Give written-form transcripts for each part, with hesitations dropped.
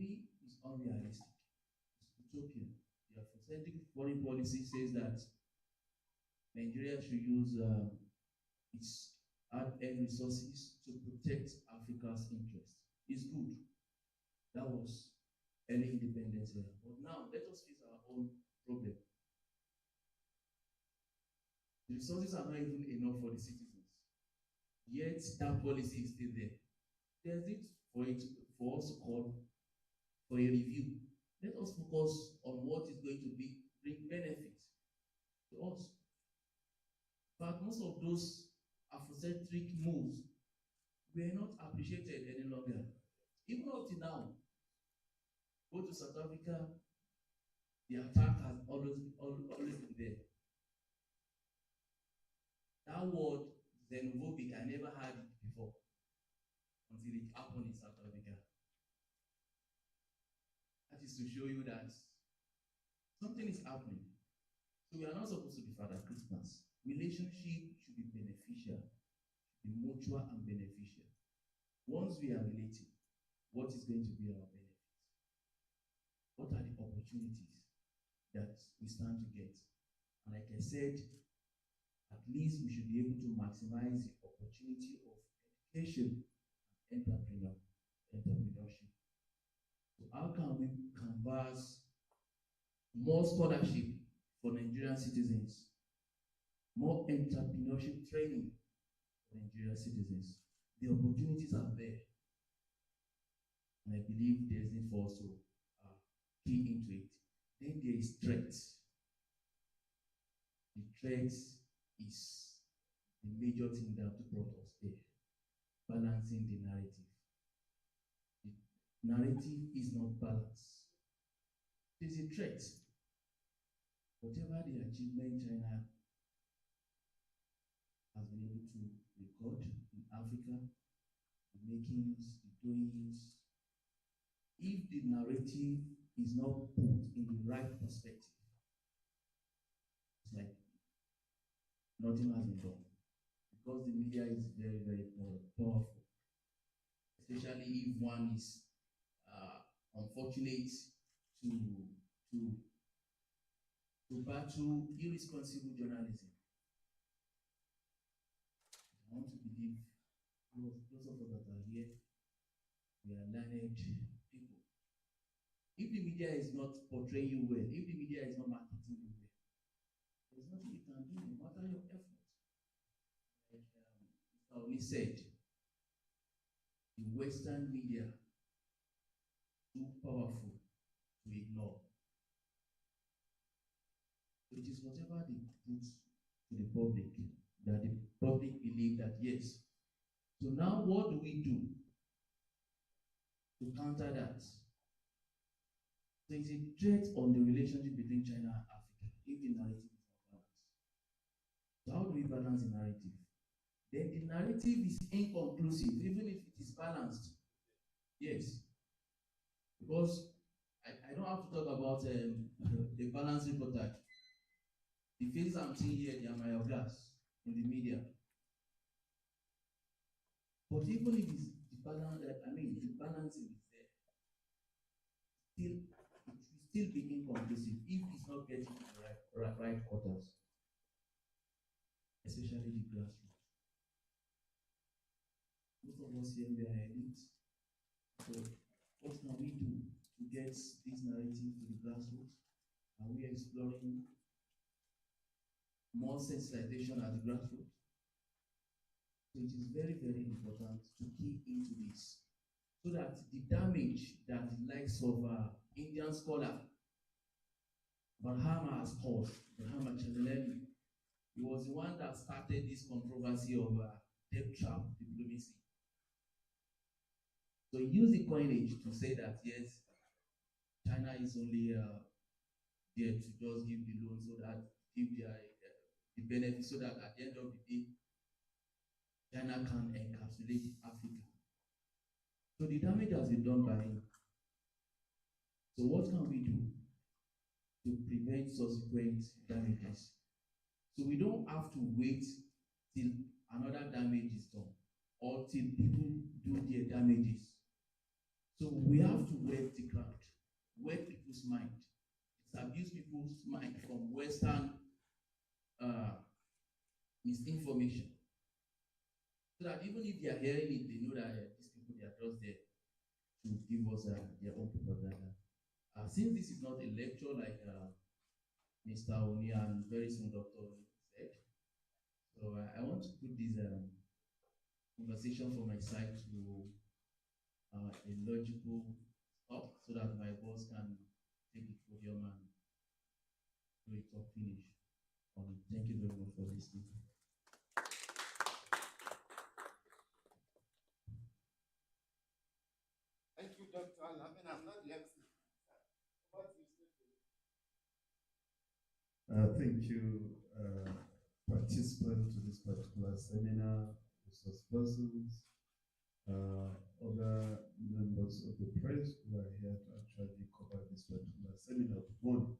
me, is unrealistic. It's utopian. The Afrocentric foreign policy says that Nigeria should use its hard-earned resources to protect Africa's interests. It's good. That was early independence era. But now, let us face our own problem. The resources are not even enough for the citizens. Yet, that policy is still there. There's it for us to call for a review. Let us focus on what is going to bring benefit to us. But most of those Afrocentric moves were not appreciated any longer. Even up to now, go to South Africa, the attack has always been there. That word, xenophobic, I never heard it before until it happened in South Africa. That is to show you that something is happening. So we are not supposed to be Father Christmas. Relationship should be beneficial, should be mutual and beneficial. Once we are related, what is going to be our benefit? What are the opportunities that we stand to get? And like I said, at least we should be able to maximize the opportunity of education and entrepreneurship. So how can we canvas more scholarship for Nigerian citizens, more entrepreneurship training for Nigerian citizens? The opportunities are there. And I believe there's need for us to key into it. Then there is threats. The threats is the major thing that brought us there. Balancing the narrative. The narrative is not balanced. There's a threat. Whatever the achievement China has been able to record in Africa, the makings, the doings, if the narrative is not put in the right perspective, it's like nothing has been done. Because the media is very, very powerful. Especially if one is unfortunate to battle irresponsible journalism. I want to believe those of us that are here, we are learned people. If the media is not portraying you well, if the media is not marketing you well, there's nothing you can do no matter your effort. Like Mr. Oni said, the Western media too powerful to ignore. It is whatever they put to the public that the public believe that yes. So now what do we do to counter that? There is a threat on the relationship between China and Africa if the narrative is not balanced. So how do we balance the narrative? Then the narrative is inconclusive, even if it is balanced. Yes. Because I don't have to talk about the balanced reportage. The faces I'm seeing here, they are myoglass in the media. But even if it's the balance, the balancing is there, it will still be inconclusive if it's not getting to the right quarters, especially the grassroots. Most of us here, we are elite. So what can we do to get this narrative to the grassroots? Are we exploring more sensitization at the grassroots? So it is very, very important to key into this so that the damage that the likes of Indian scholar Barhama has caused, Barhama Chaleleni, he was the one that started this controversy of debt trap diplomacy. So he used the coinage to say that yes, China is only there to just give the loan so that give the benefit so that at the end of the day, China can encapsulate Africa. So the damage has been done by him. So what can we do to prevent subsequent damages? So we don't have to wait till another damage is done or till people do their damages. So we have to work the ground, work people's mind. It's abuse people's mind from Western uh, misinformation. So that even if they are hearing it, they know that these people, they are just there to give us their own propaganda. Since this is not a lecture like Mr. Oni and very soon Dr. Oni said, so I want to put this conversation from my side to a logical stop so that my boss can take the podium and do a talk finish on it. Thank you very much for listening. Thank you, Dr. Alamin. I'm not left. Thank you, participants to this particular seminar, resource persons, other members of the press who are here to actually cover this particular seminar. Good morning.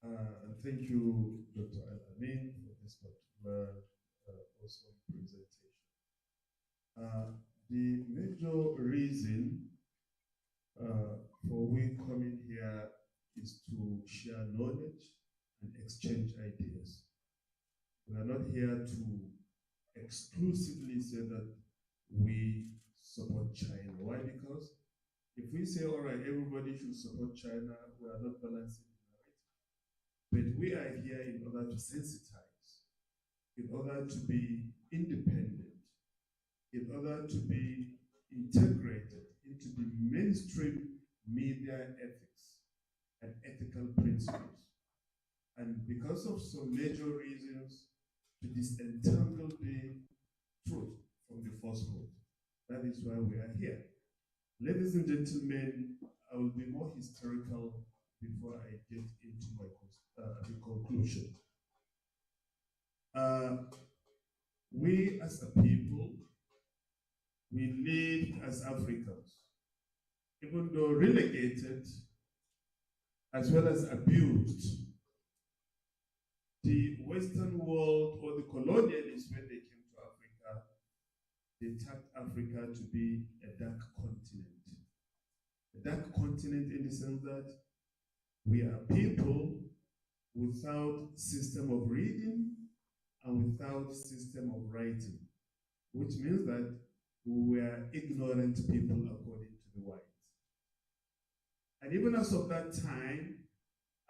And thank you, Dr. Alamin, for this particular awesome presentation. The major reason for we coming here is to share knowledge and exchange ideas. We are not here to exclusively say that we support China. Why? Because if we say, all right, everybody should support China, we are not balancing the narrative. But we are here in order to sensitize, in order to be independent, in order to be integrated into the mainstream media ethics and ethical principles. And because of some major reasons, to disentangle the truth from the falsehood. That is why we are here. Ladies and gentlemen, I will be more historical before I get into my conclusion. We as a people, we lived as Africans, even though relegated as well as abused. The Western world or the colonialists, when they came to Africa, they tagged Africa to be a dark continent. A dark continent in the sense that we are people without system of reading and without system of writing, which means that we were ignorant people according to the whites. And even as of that time,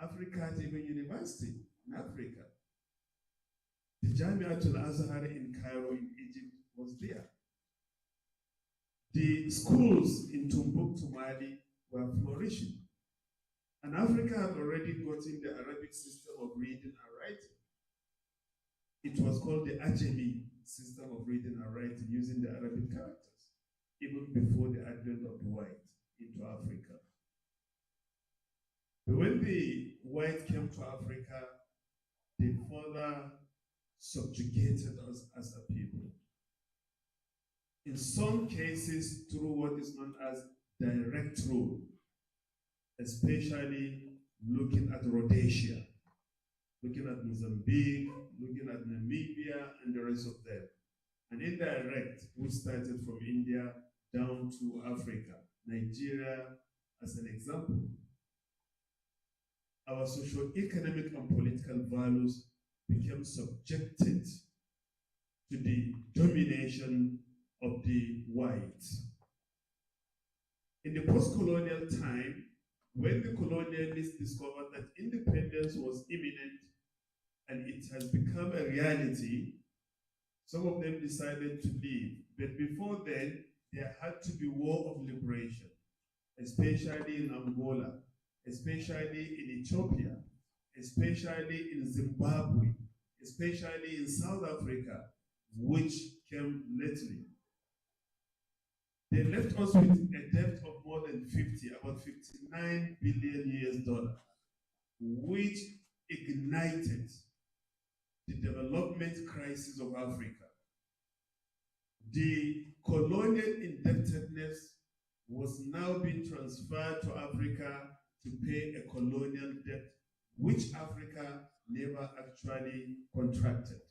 Africa had even university in Africa. The Jamiatul Azhar in Cairo in Egypt was there. The schools in Timbuktu, Mali were flourishing. And Africa had already gotten the Arabic system of reading and writing. It was called the Ajami system of reading and writing using the Arabic characters, even before the advent of the white into Africa. But when the white came to Africa, they further subjugated us as a people. In some cases, through what is known as direct rule, especially looking at Rhodesia, looking at Mozambique, looking at Namibia, and the rest of them. And indirect, which started from India down to Africa, Nigeria as an example. Our socio-economic and political values became subjected to the domination of the whites. In the post-colonial time, when the colonialists discovered that independence was imminent and it has become a reality, some of them decided to leave. But before then, there had to be war of liberation, especially in Angola, especially in Ethiopia, especially in Zimbabwe, especially in South Africa, which came lately. They left us with a debt of more than 50, about 59 billion US dollars, which ignited the development crisis of Africa. The colonial indebtedness was now being transferred to Africa to pay a colonial debt, which Africa never actually contracted.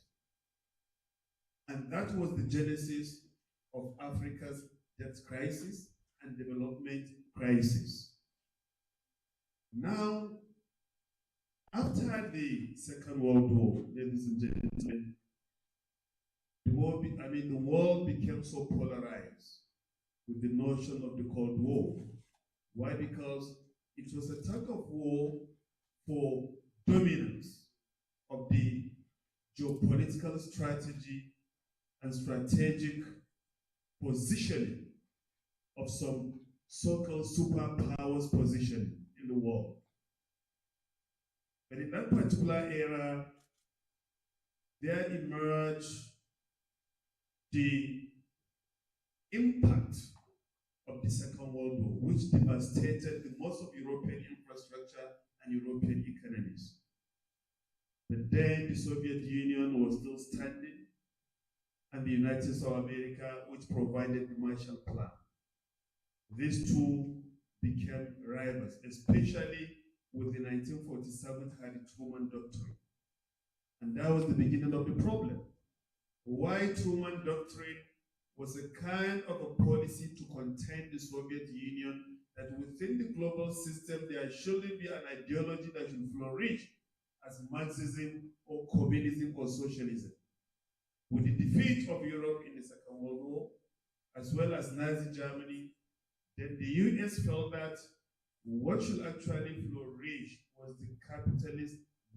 And that was the genesis of Africa's debt crisis and development crisis. Now, after the Second World War, ladies and gentlemen, the world became so polarized with the notion of the Cold War. Why? Because it was a tug of war for dominance of the geopolitical strategy and strategic positioning of some so-called superpowers position in the world. But in that particular era, there emerged the impact of the Second World War, which devastated the most of European infrastructure and European economies. But then the Soviet Union was still standing, and the United States of America, which provided the Marshall Plan. These two became rivals, especially with the 1947 Harry-Truman Doctrine. And that was the beginning of the problem. Why Truman Doctrine was a kind of a policy to contain the Soviet Union, that within the global system there shouldn't be an ideology that should flourish as Marxism or communism or socialism. With the defeat of Europe in the Second World War, as well as Nazi Germany, then the US felt that what should actually flourish was the capitalist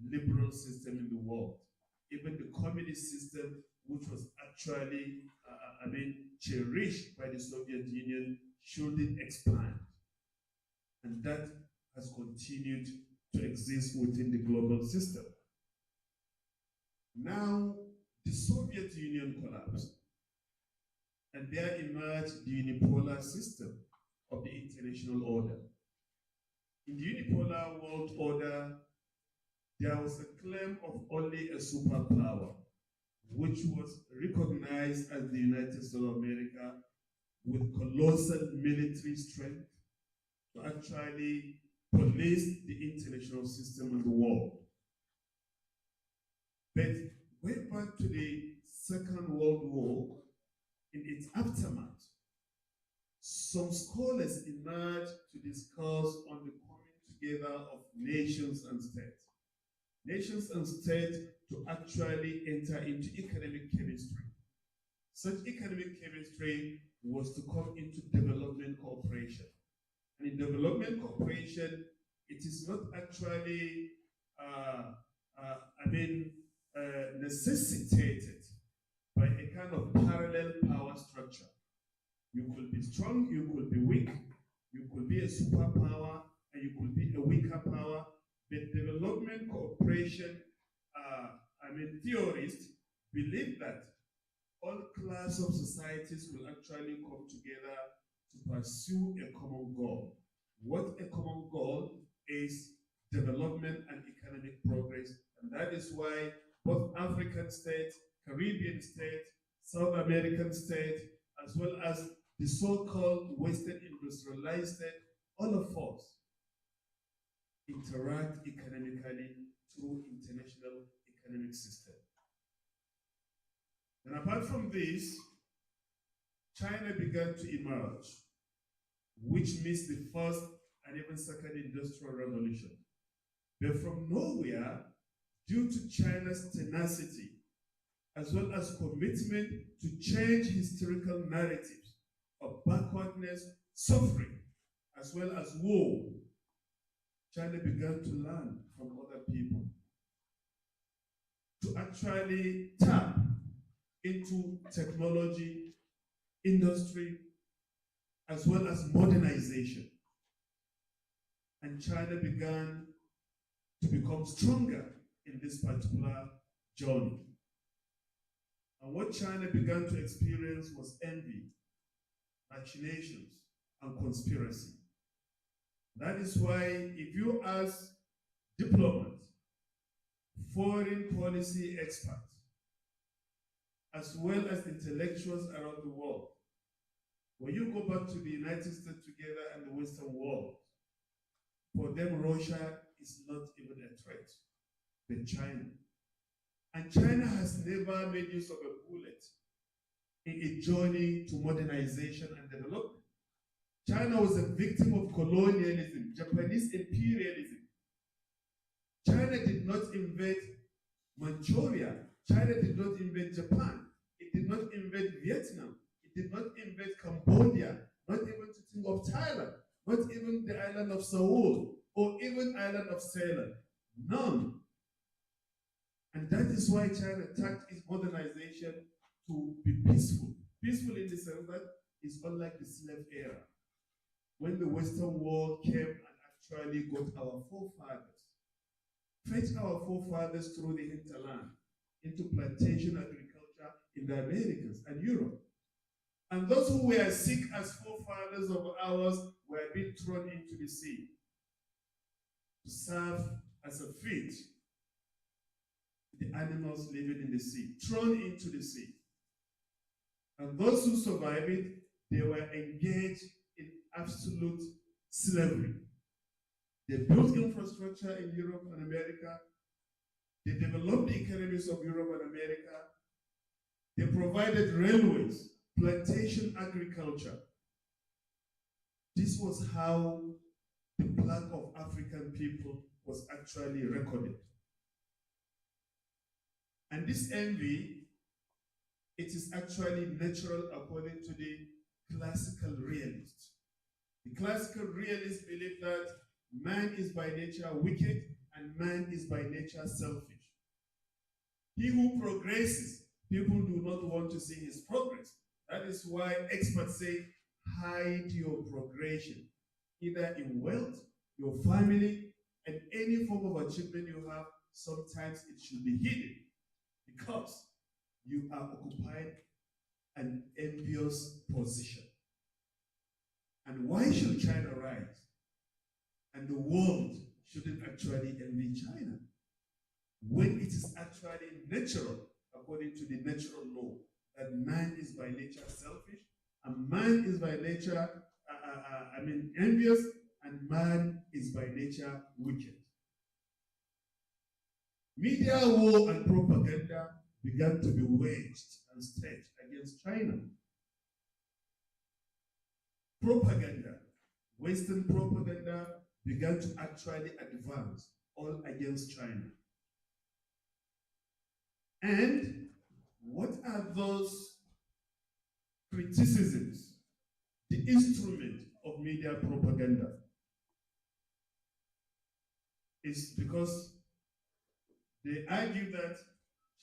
liberal system in the world. Even the communist system, which was actually, cherished by the Soviet Union, shouldn't expand. And that has continued to exist within the global system. Now, the Soviet Union collapsed, and there emerged the unipolar system of the international order. In the unipolar world order, there was a claim of only a superpower, which was recognized as the United States of America, with colossal military strength to actually police the international system and the world. But way back to the Second World War, in its aftermath, some scholars emerged to discuss on the coming together of nations and states. Nations and states to actually enter into economic chemistry. Such economic chemistry was to come into development cooperation. And in development cooperation, it is not actually, necessitated by a kind of parallel power structure. You could be strong, you could be weak, you could be a superpower, and you could be a weaker power. But development cooperation, theorists believe that all classes of societies will actually come together to pursue a common goal. What a common goal is development and economic progress, and that is why both African states, Caribbean states, South American states, as well as the so-called Western industrialized state, all of us interact economically through international economic system. And apart from this, China began to emerge, which missed the first and even second industrial revolution. But from nowhere, due to China's tenacity, as well as commitment to change historical narratives of backwardness, suffering, as well as war, China began to learn from other people to actually tap into technology, industry, as well as modernization. And China began to become stronger in this particular journey. And what China began to experience was envy, machinations, and conspiracy. That is why if you ask diplomats, foreign policy experts, as well as intellectuals around the world, when you go back to the United States together and the Western world, for them Russia is not even a threat, but China. And China has never made use of a bullet in a journey to modernization and development. China was a victim of colonialism, Japanese imperialism. China did not invade Manchuria. China did not invade Japan. It did not invade Vietnam. It did not invade Cambodia. Not even to think of Thailand. Not even the island of Seoul or even island of Ceylon. None. And that is why China tacked its modernization to be peaceful. Peaceful in the sense that it's unlike the slave era, when the Western world came and actually got our forefathers, fetched our forefathers through the hinterland into plantation agriculture in the Americas and Europe. And those who were sick as forefathers of ours were being thrown into the sea to serve as a feed to the animals living in the sea, thrown into the sea. And those who survived it, they were engaged in absolute slavery. They built infrastructure in Europe and America. They developed the economies of Europe and America. They provided railways, plantation agriculture. This was how the plague of African people was actually recorded. And this envy, it is actually natural according to the classical realists. The classical realists believe that man is by nature wicked and man is by nature selfish. He who progresses, people do not want to see his progress. That is why experts say, hide your progression, either in wealth, your family, and any form of achievement you have. Sometimes it should be hidden because you are occupied an envious position. And why should China rise? And the world shouldn't actually envy China when it is actually natural, according to the natural law, that man is by nature selfish, and man is by nature, envious, and man is by nature wicked. Media war and propaganda began to be waged and staged against China. Propaganda, Western propaganda, began to actually advance all against China. And what are those criticisms? The instrument of media propaganda is because they argue that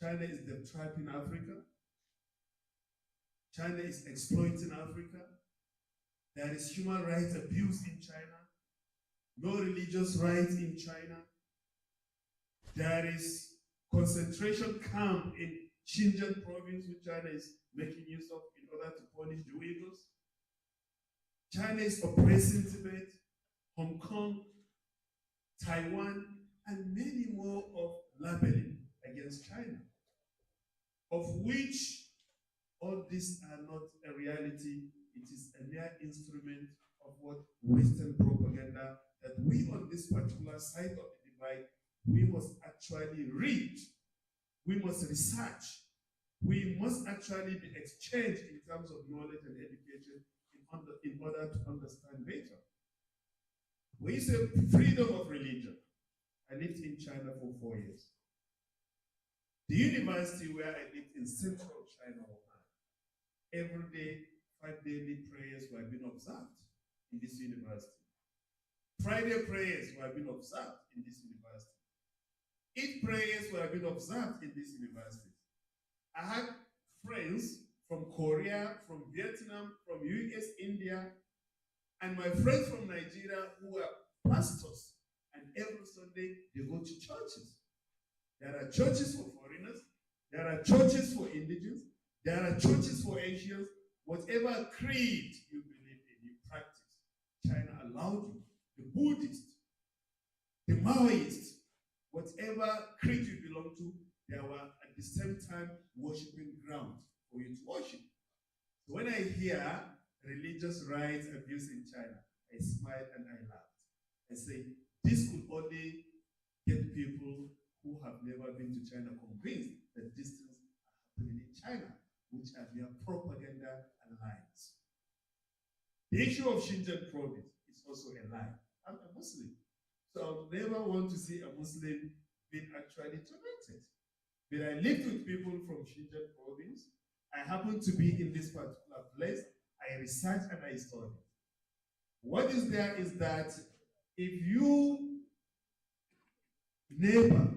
China is the trap in Africa. China is exploiting Africa. There is human rights abuse in China. No religious rights in China. There is concentration camp in Xinjiang province, which China is making use of in order to punish the Uyghurs. China is oppressing Tibet, Hong Kong, Taiwan, and many more of labeling against China, of which all these are not a reality. It is a mere instrument of what Western propaganda that we on this particular side of the divide, we must actually read, we must research, we must actually be exchanged in terms of knowledge and education in order to understand better. When you say freedom of religion, I lived in China for 4 years. The university where I lived in central China, every day, 5 daily prayers were being observed in this university. Friday prayers were being observed in this university. Eid prayers were being observed in this university. I had friends from Korea, from Vietnam, from US, India, and my friends from Nigeria who were pastors. And every Sunday, they go to churches. There are churches for foreigners. There are churches for indigenous. There are churches for Asians. Whatever creed you believe in, you practice, China allowed you. The Buddhist, the Maoist, whatever creed you belong to, there were at the same time worshiping grounds for you to worship. So when I hear religious rights abuse in China, I smile and I laugh. I say, this could only get people who have never been to China convinced that these things are happening in China, which are mere propaganda and lies. The issue of Xinjiang province is also a lie. I'm a Muslim, so I would never want to see a Muslim being actually tormented. But I lived with people from Xinjiang province. I happen to be in this particular place. I research and I study. What is there is that if you neighbor,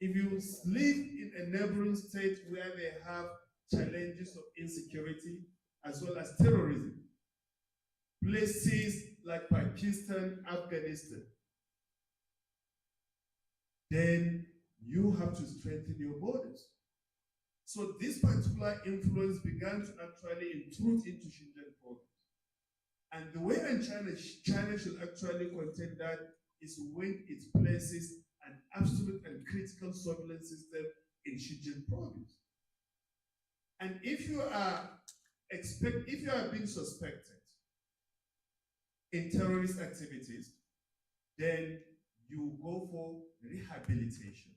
if you live in a neighboring state where they have challenges of insecurity as well as terrorism, places like Pakistan, Afghanistan, then you have to strengthen your borders. So this particular influence began to actually intrude into Xinjiang province. And the way China should actually contain that is when it places an absolute and critical surveillance system in Xinjiang province. And if you are being suspected in terrorist activities, then you go for rehabilitation.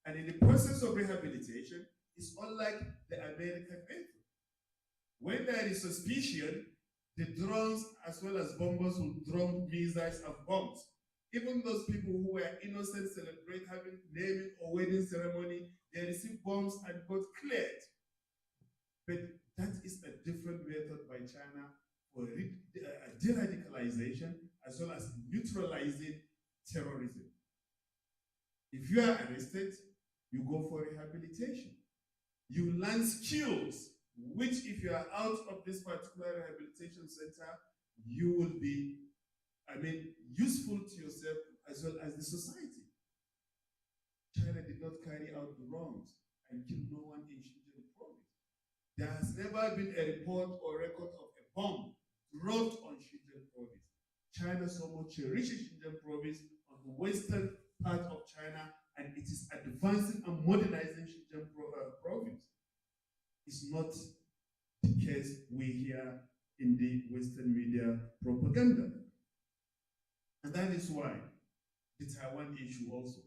And in the process of rehabilitation, it's unlike the American method. When there is suspicion, the drones as well as bombers will drop missiles and bombs. Even those people who were innocent celebrate having naming or wedding ceremony, they receive bombs and got cleared. But that is a different method by China for de-radicalization as well as neutralizing terrorism. If you are arrested, you go for rehabilitation. You learn skills, which if you are out of this particular rehabilitation center, you will be, useful to yourself as well as the society. China did not carry out the wrongs and kill no one in Xinjiang province. There has never been a report or record of a bomb dropped on Xinjiang province. China so much cherishes Xinjiang province on the western part of China, and it is advancing and modernizing Xinjiang province. It's not the case we hear in the Western media propaganda. And that is why the Taiwan issue also.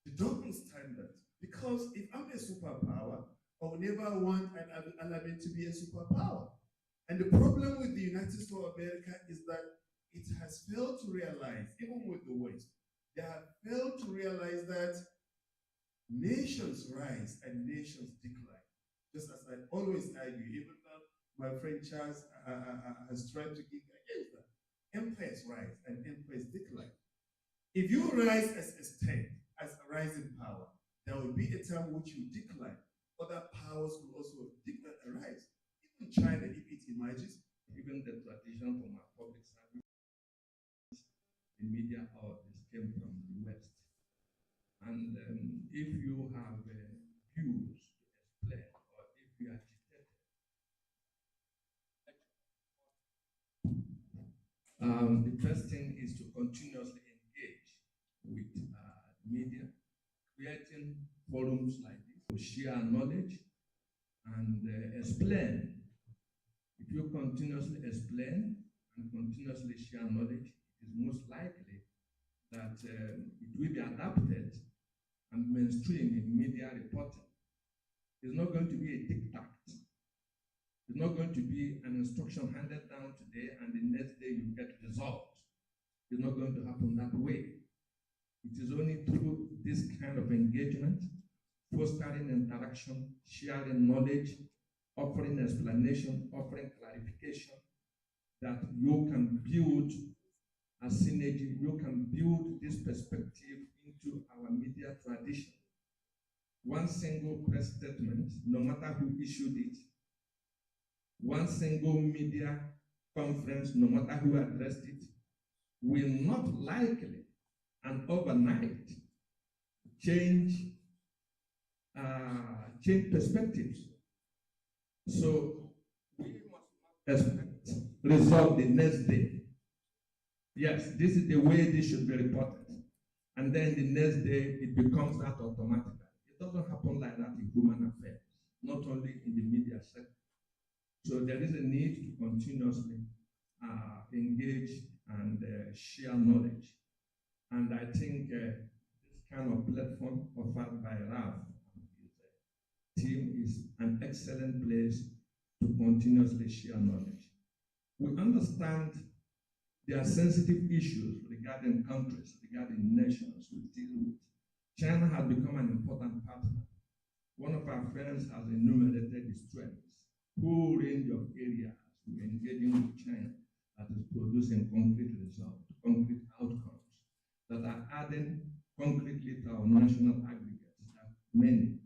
The double standard. Because if I'm a superpower, I will never want an element to be a superpower. And the problem with the United States of America is that it has failed to realize, even with the West, they have failed to realize that nations rise and nations decline. Just as I always argue, even though my friend Charles has tried to kick against that. Empires rise and empires decline. If you rise as a state, as a rising power, there will be a time which you decline. Other powers will also rise. Even China, if it emerges, Even the tradition from our public service, the media, all this came from the West. And if you have views to explain, or if you are agitated, the first thing is to continuously engage with media, creating forums like this to share knowledge and explain. If you continuously explain and continuously share knowledge, it is most likely that it will be adapted and mainstream in media reporting. It's not going to be a diktat. It's not going to be an instruction handed down today and the next day you get results. It's not going to happen that way. It is only through this kind of engagement, fostering interaction, sharing knowledge, offering explanation, offering clarification, that you can build a synergy, you can build this perspective into our media tradition. One single press statement, no matter who issued it, one single media conference, no matter who addressed it, will not likely and overnight change perspectives. So we must not expect result the next day. Yes, this is the way this should be reported. And then the next day it becomes that automatically. It doesn't happen like that in human affairs, not only in the media sector. So there is a need to continuously engage and share knowledge. And I think this kind of platform offered by RAF team is an excellent place to continuously share knowledge. We understand there are sensitive issues regarding countries, regarding nations we deal with. China has become an important partner. One of our friends has enumerated the strengths, whole range of areas we're engaging with China that is producing concrete results, concrete outcomes that are adding concretely to our national aggregates. There are many,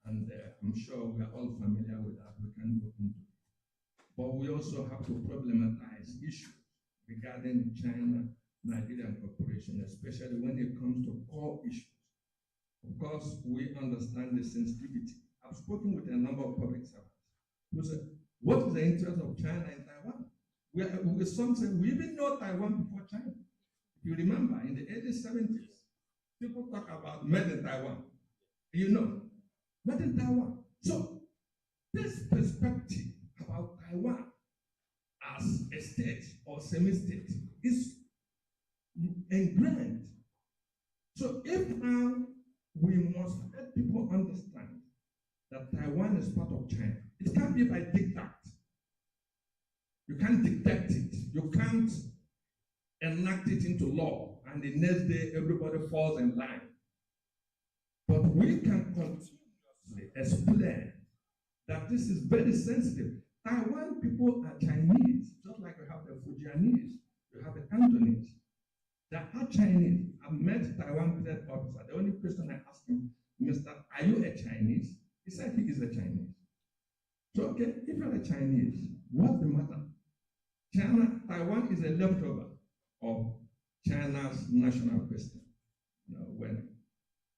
and I'm sure we are all familiar with that. We can go into it. But we also have to problematize issues regarding China-Nigerian cooperation, especially when it comes to core issues. Of course, we understand the sensitivity. I've spoken with a number of public servants who said, what is the interest of China in Taiwan? Some say, we even know Taiwan before China. If you remember, in the early 70s, people talk about made in Taiwan. You know, made in Taiwan. So, this perspective about Taiwan as a state or semi-state is ingrained. So, if now we must let people understand that Taiwan is part of China, it can't be by diktat. You can't dictate it. You can't enact it into law, and the next day everybody falls in line. But we can continuously explain that this is very sensitive. Taiwan people are Chinese, just like you have the Fujianese, you have the Cantonese. They are Chinese. I've met Taiwan trade officer. The only question I asked him, Mister, are you a Chinese? He said he is a Chinese. So, okay, if you're a Chinese, what's the matter? Taiwan is a leftover of China's national question. You know, when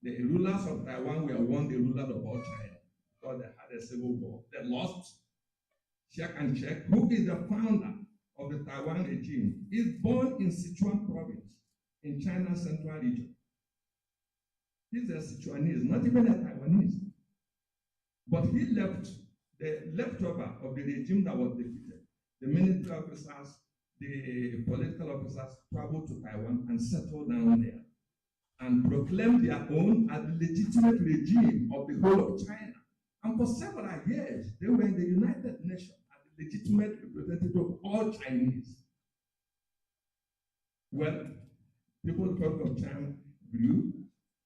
the rulers of Taiwan were one the rulers of all China, because they had a civil war. They lost. Check and check. Who is the founder of the Taiwan regime? He's born in Sichuan province in China's central region. He's a Sichuanese, not even a Taiwanese. But he left the leftover of the regime that was defeated. The military officers, the political officers traveled to Taiwan and settled down there and proclaimed their own as the legitimate regime of the whole of China. And for several years, they were in the United Nations as the legitimate representative of all Chinese. Well, people talk of China grew,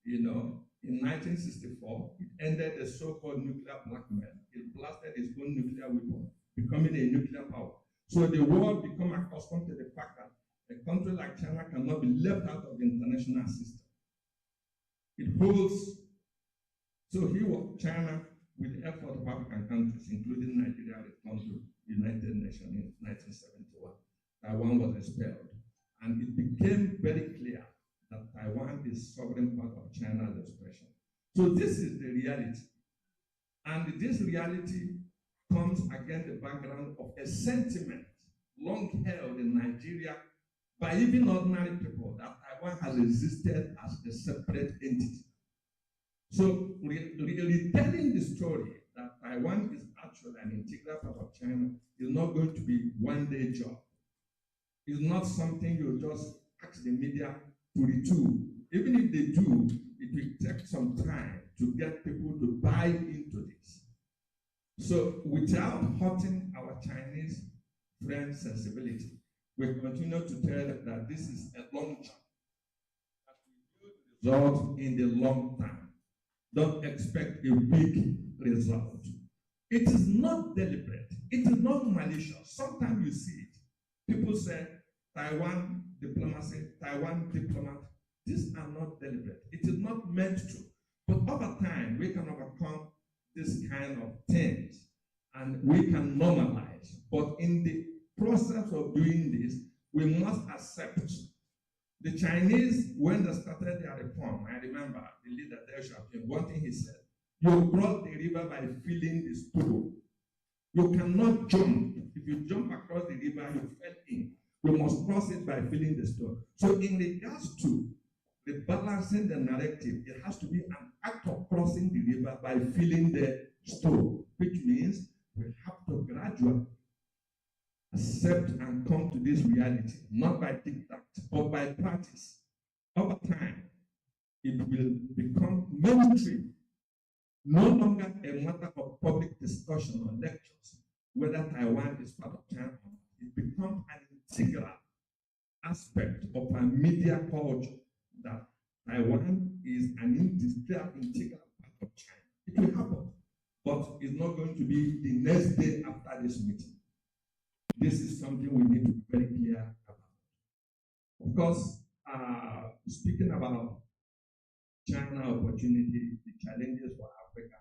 you know, in 1964, it ended the so-called nuclear blackmail. It blasted its own nuclear weapon, becoming a nuclear power. So the world became accustomed to the fact that a country like China cannot be left out of the international system. It holds, so he was China with the effort of African countries, including Nigeria, returned to the United Nations in 1971. Taiwan was expelled. And it became very clear that Taiwan is sovereign part of China's expression. So this is the reality. And this reality comes against the background of a sentiment long held in Nigeria by even ordinary people that Taiwan has existed as a separate entity. So retelling the story that Taiwan is actually an integral part of China is not going to be one-day job. It's not something you just ask the media to retool. Even if they do, it will take some time to get people to buy into this. So without hurting our Chinese friends' sensibility, we continue to tell them that this is a long term, that will result in the long term. Don't expect a big result. It is not deliberate. It is not malicious. Sometimes you see it. People say, Taiwan diplomacy, Taiwan diplomat. These are not deliberate. It is not meant to. But over time, we can overcome this kind of things and we can normalize. But in the process of doing this, we must accept the Chinese, when they started their reform. I remember the leader Deng Xiaoping, one thing he said, you cross the river by filling the stool. You cannot jump. If you jump across the river, you fell in. You must cross it by filling the stool. So in regards to the balancing the narrative, it has to be an act of crossing the river by filling the stool, which means we have to gradually accept and come to this reality, not by diktat, but by practice. Over time, it will become mainstream, no longer a matter of public discussion or lectures, whether Taiwan is part of China or not. It becomes an integral aspect of our media culture that Taiwan is an integral part of China. It will happen, but it's not going to be the next day after this meeting. This is something we need to be very clear about. Of course, speaking about China opportunity, the challenges for Africa,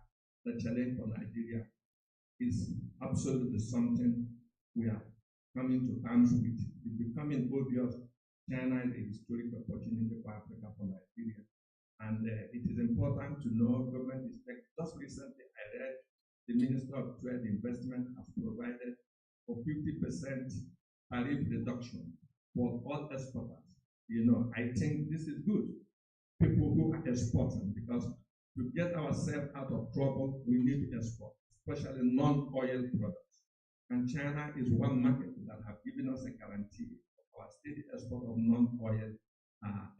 the challenge for Nigeria is absolutely something we are coming to terms with. It's becoming obvious China is a historic opportunity for Africa, for Nigeria. And it is important to know government is just recently I read the Minister of Trade Investment has provided for 50% tariff reduction for all exporters. You know, I think this is good. People who are exporting, because to get ourselves out of trouble, we need to export, especially non-oil products. And China is one market that have given us a guarantee of our steady export of non-oil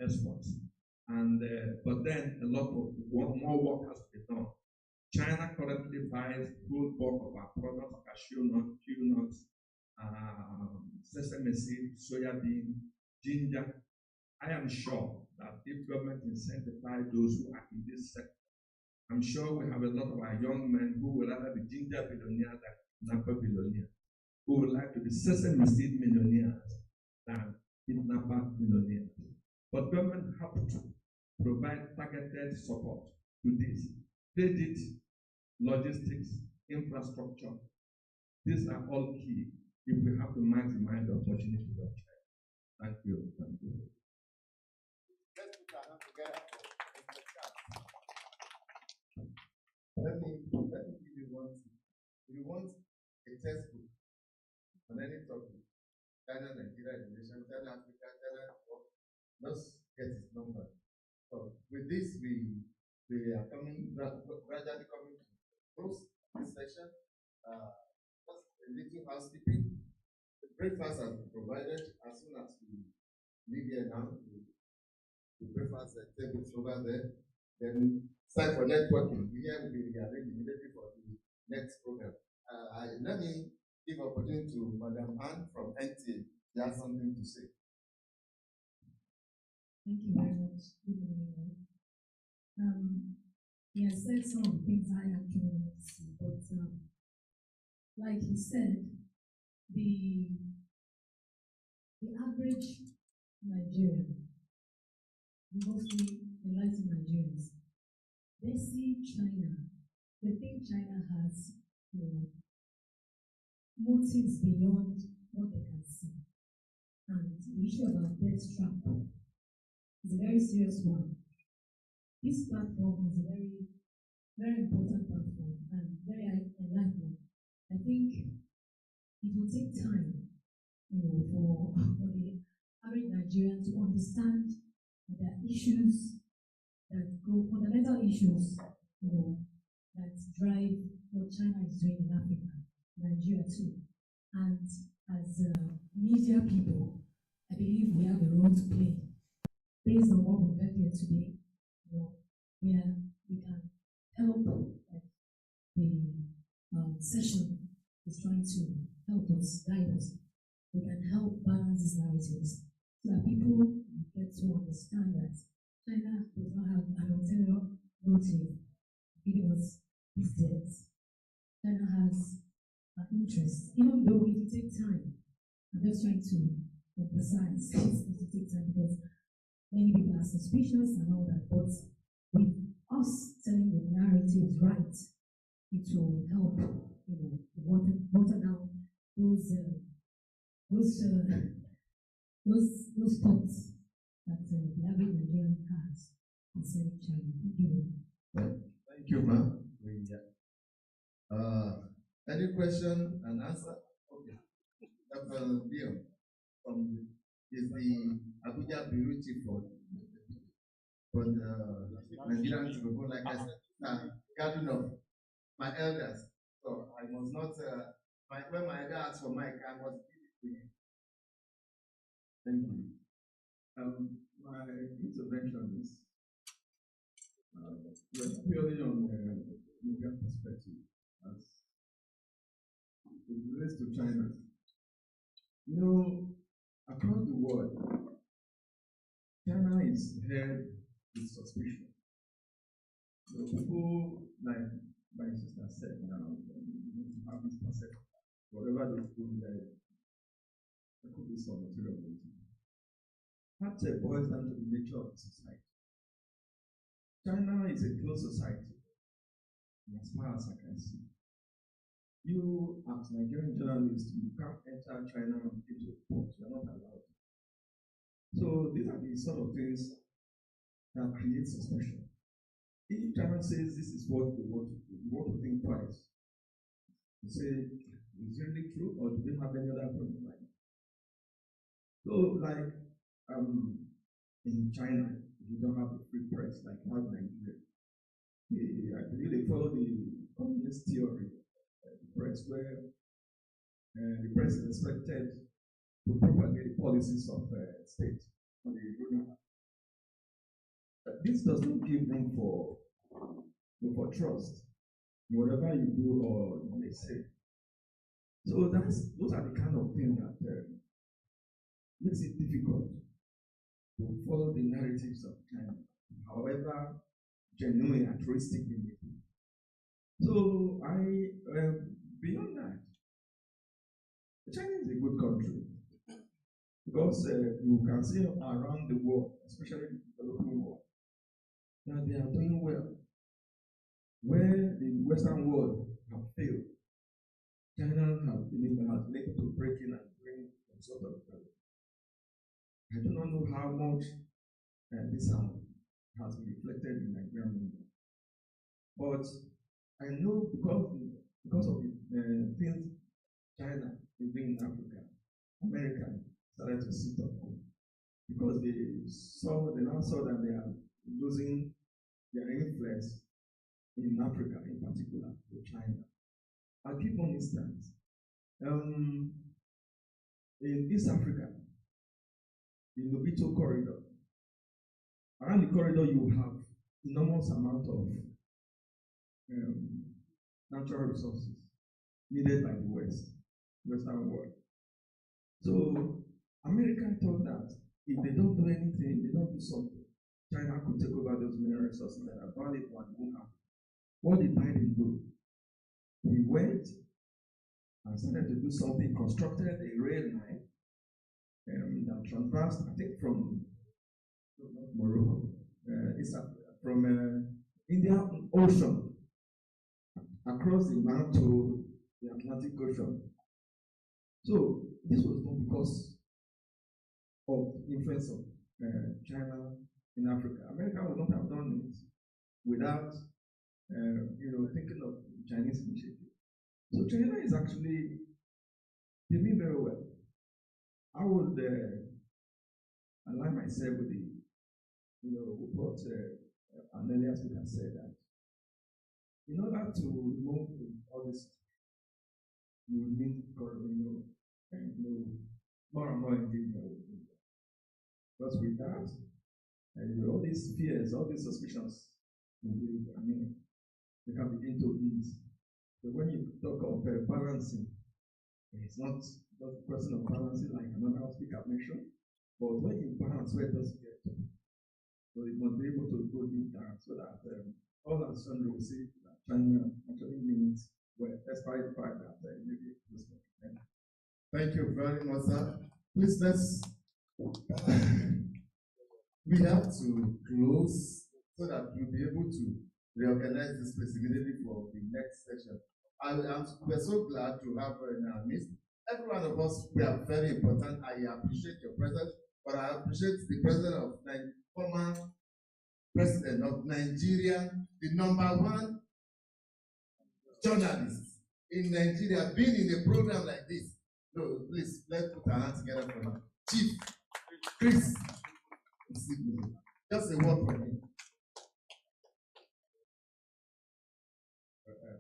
exports. And but then a lot of more work has to be done. China currently buys full bulk of our products: cashew nuts, peanuts, sesame seed, soya bean, ginger. I am sure that if government incentivize those who are in this sector, I'm sure we have a lot of our young men who will rather be ginger billionaires than kidnapper billionaires, who would like to be sesame seed millionaires than kidnapper millionaires. But government have to provide targeted support to this. Credit, logistics, infrastructure. These are all key if we have to maximize the opportunities of China. Thank you. Thank you. Let's put our hands together in the chat. Let me give you one thing. If you want a textbook on any topic, China, Nigeria, relation, China, Africa, China, just get his number. So with this, we are coming gradually coming to close this session. Just a little housekeeping. The breakfast has been provided as soon as we leave here now. The breakfast tables over there. Then time for networking. Here will be rearranged immediately for the next program. Let me give opportunity to Madam Anne from NTA. She has something to say. Thank you very much. Good morning. He has said some of the things I actually want to see, but like he said, the average Nigerian, mostly enlightened Nigerians, they see China, they think China has, motives beyond what they can see. And the issue about debt trap is a very serious one. This platform is a very, very important platform and very enlightening. I think it will take time, for the average Nigerian to understand that there are issues that go, fundamental issues, that drive what China is doing in Africa, Nigeria too. And as media people, I believe we have a role to play. Based on what we've heard here today, where we can help, like the session is trying to help us, guide us. We can help balance these narratives so that people get to understand that China does not have an ulterior motive giving us these debts. China has an interest, even though it will take time. I'm just trying to emphasize it will take time because many people are suspicious and all that, but with us telling the narrative right, it will help, water down those thoughts that the average Nigerian has concerning China. Thank you. Thank you, ma'am. Any question and answer? Okay. Dr. Bill is the Abuja Bureau Chief for the Nigerian Tribune, like I said, gathering of my elders. So I must not, when my elder asks for mic, I must give it to him. Thank you. My intervention is purely on the media perspective as it relates to China. You know, across the world, China is held with suspicion. So people, like my sister said now, you need to have this perception. Whatever they do, there could be some material motive. That boils down to the nature of the society. China is a closed society, as far as I can see. You, as Nigerian journalist, you can't enter China into a port. You're not allowed. So these are the sort of things that create suspicion. If China says this is what they want to do, you want to think twice. You say, is it really true, or do they have any other point of mind? So, like, in China, you don't have a free press like you have in Nigeria. I believe they follow the communist theory, the press, where the press is expected to propagate the policies of the state or the ruling. This does not give room for trust in whatever you do or you may say. So those are the kind of things that makes it difficult to follow the narratives of China, however genuine and altruistic they may be. So beyond that, China is a good country because you can see around the world, especially the developing world, that they are doing well. Where the Western world have failed, China has been able to break in and bring some sort of I do not know how much this has been reflected in Nigerian media. But I know because of the things China is doing in Africa, America started to sit up because they now saw that they are losing their influence in Africa, in particular, to China. I'll give one instance. In East Africa, the Lobito corridor, around the corridor you have enormous amount of natural resources needed by the Western world. So America thought that if they don't do anything, they don't do something, China could take over those mineral resources that are valuable and won't happen. What did Biden do? He went and started to do something, constructed a rail line that traversed, I think, from Morocco, from Indian Ocean across the land to the Atlantic Ocean. So this was done because of the influence of China in Africa. America would not have done it without thinking of Chinese initiative. So China is actually doing very well. I would align myself with what an earlier speaker said, that in order to remove all this, you need more and more engagement with India. Because with that, all these fears, all these suspicions, they can begin to ease. So when you talk of balancing, it's not a question of balancing like another speaker mentioned, but when you balance, where does it get to? So it must be able to go deep down so that all of a sudden will see that China actually means well, despite the fact that maybe this one. Thank you very much, sir. Please we have to close so that we'll be able to reorganize this place immediately for the next session. We're so glad to have her in our midst. Every one of us, we are very important. I appreciate your presence, but I appreciate the president of former president of Nigeria, the #1 journalist in Nigeria, being in a program like this. So please, let's put our hands together for him. Chief Chris, just a word from him.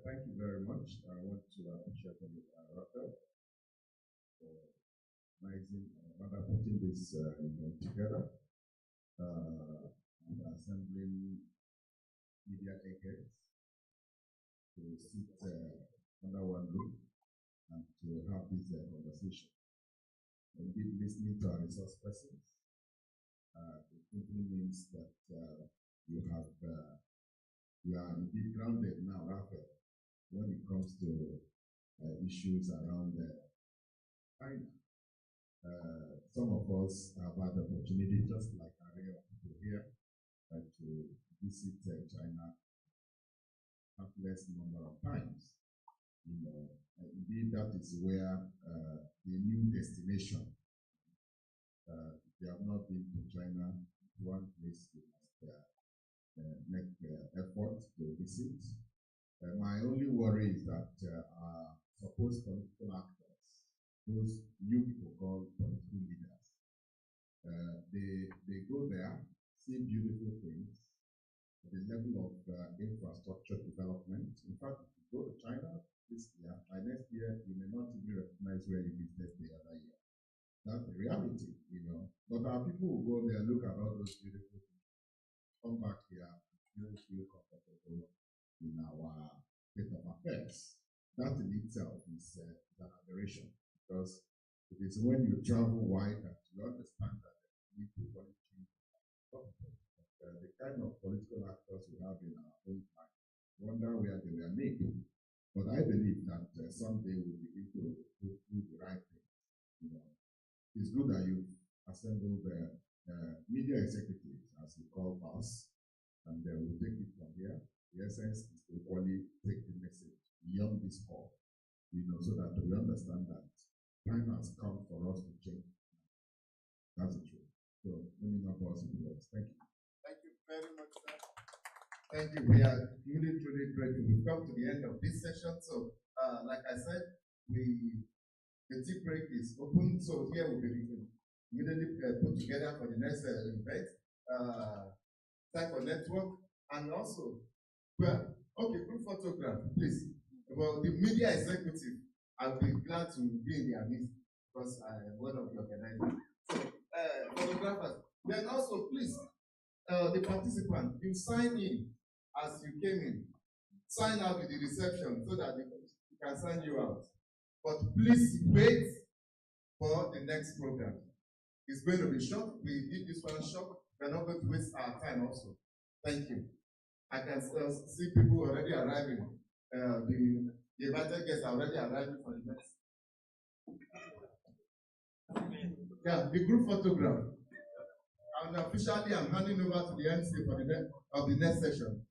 Thank you very much. I want to appreciate Rafael for putting this event together and assembling media eggheads to sit under one roof and to have this conversation. indeed listening to our resource persons. It simply means that you are indeed grounded now, Raphael, when it comes to issues around China. Some of us have had the opportunity, just like array of people here, to visit China countless number of times. Indeed, that is where the new destination. If you have not been to China, one place you must make effort to visit. My only worry is that our supposed political actors, those new people called political leaders, they go there, see beautiful things, the level of infrastructure development. In fact, if you go to China this year, by next year, you may not even recognize where you visited the other year. That's the reality, But our people will go there, look at all those beautiful things, come back here, and feel comfortable in our state of affairs. That in itself is an aberration, because it is when you travel wide that you understand that you need to change the kind of political actors we have in our own time. Wonder where they were made. But I believe that someday we'll begin to do the right thing. It's good that you've assembled the media executives, as we call us, and we'll take it from here. The essence is to equally take the message beyond this call, so that we understand that time has come for us to change. That's the truth. So let me not pause in words. Thank you. Thank you very much, sir. Thank you. We are truly, truly grateful. We've come to the end of this session. So, like I said, the tea break is open. So here we'll be immediately put together for the next event. Time for network, and also, group photograph, please. Well, the media executive, I'll be glad to be in their midst because I'm one of the organizers. So, photographers. Then also, please, the participant, you sign in as you came in. Sign out with the reception so that we can sign you out. But please wait for the next program. It's going to be short. We did this one short. We're not going to waste our time also. Thank you. I can see people already arriving. The invited guests are already arriving for the next. Yeah, the group photograph. And officially, I'm handing over to the MC for the next session.